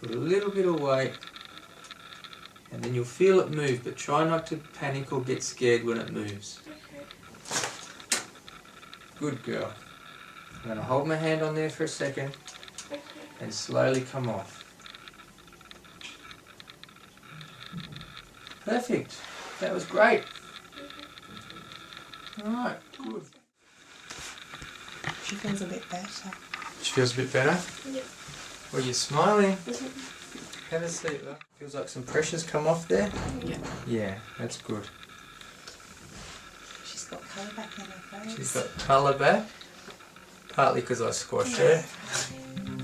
Put a little bit of weight, and then you'll feel it move, but try not to panic or get scared when it moves. Good girl. I'm going to hold my hand on there for a second and slowly come off. Perfect. That was great. Alright, good. She feels a bit better. She feels a bit better? Yeah. Well, you're smiling. Have a seat, look. Feels like some pressure's come off there? Yeah. Yeah, that's good. She's got colour back in her face. She's got colour back. Partly because I squashed her.